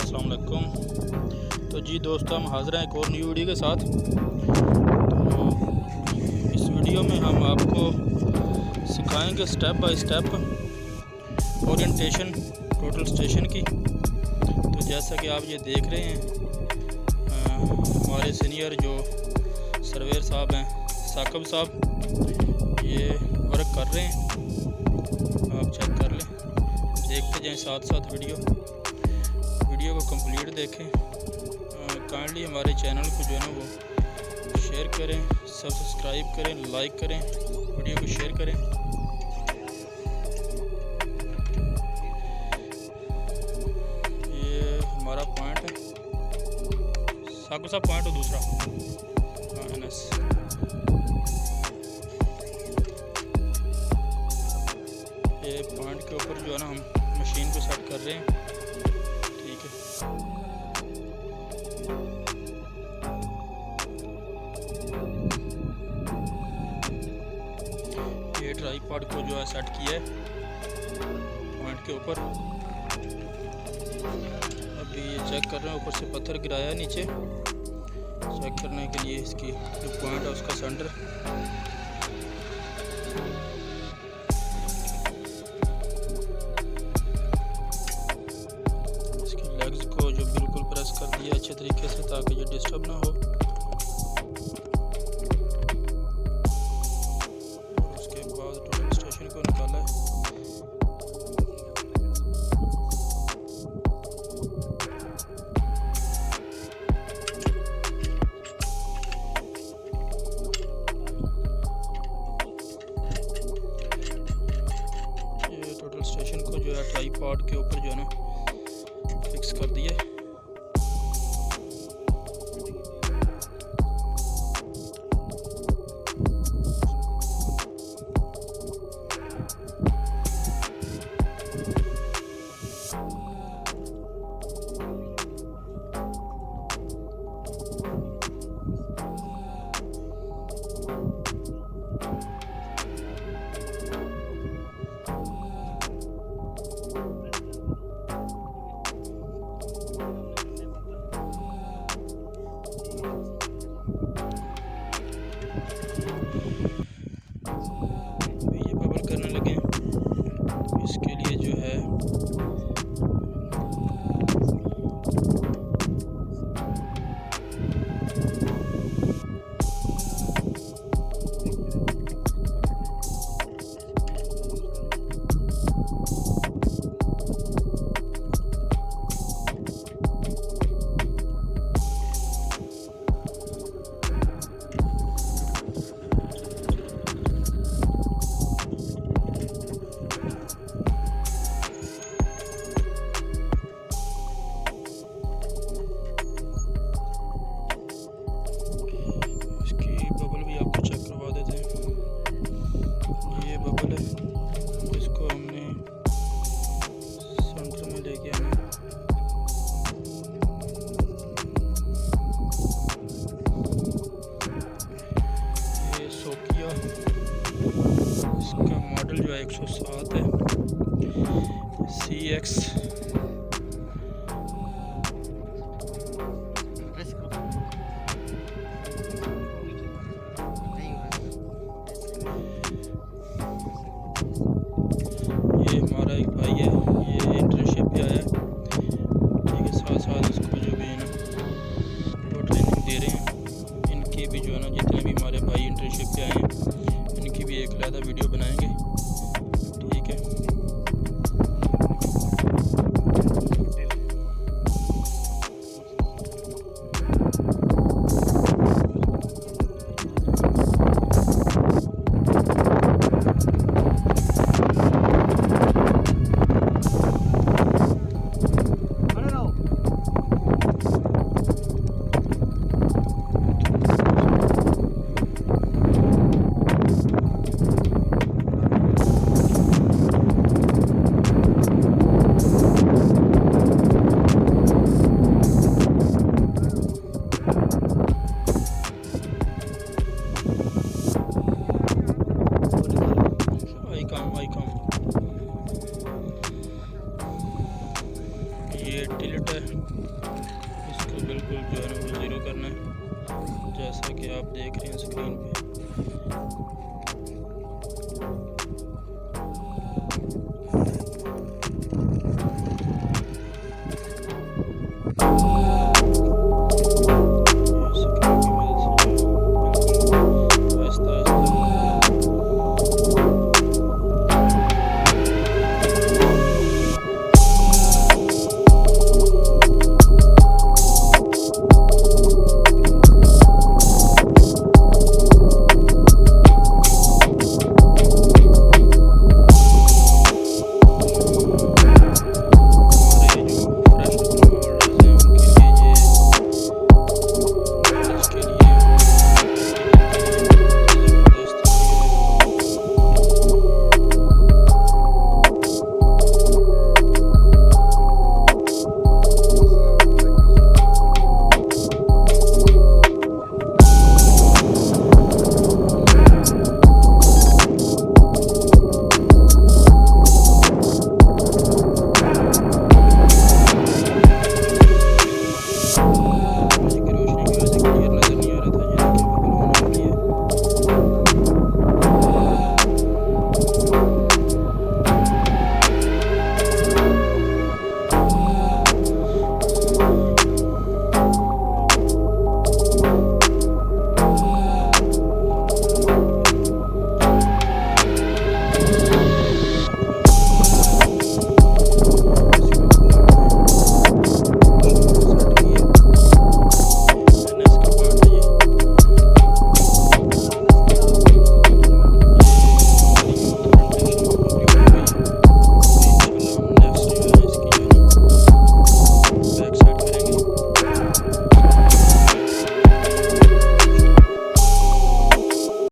अस्सलाम वालेकुम। तो जी दोस्तों, हम हाज़िर हैं एक और न्यू वीडियो के साथ। तो इस वीडियो में हम आपको सिखाएंगे step by step orientation total station की। तो जैसा कि आप ये देख रहे हैं, हमारे सीनियर जो सर्वेयर साहब हैं, साकिब साहब, ये वर्क कर रहे हैं। आप चेक कर लें, देखते जाएं साथ साथ वीडियो को कंप्लीट देखें। काइंडली हमारे चैनल को जो है ना वो शेयर करें, सब्सक्राइब करें, लाइक करें, वीडियो को शेयर करें। ये हमारा पॉइंट है, साकिब साहब पॉइंट हो दूसरा NS। ये पॉइंट के ऊपर जो है ना हम मशीन को सेट कर रहे हैं। ठीक है, ये ट्राइपॉड को जो है सेट किया है पॉइंट के ऊपर। अभी ये चेक कर रहे हैं, ऊपर से पत्थर गिराया है नीचे, चेक करने के लिए इसकी जो पॉइंट है उसका सेंटर। लेग्स को जो बिल्कुल प्रेस कर दिया अच्छे तरीके से ताकि ये डिस्टर्ब ना हो। उसके बाद टोटल स्टेशन को निकाला है। ये टोटल स्टेशन को जो है ट्राइपॉड के ऊपर जो है ना फिक्स कर दिया। टिल्ट है, इसको बिल्कुल जो है ना वो ज़ीरो करना है, जैसा कि आप देख रहे हैं स्क्रीन पे।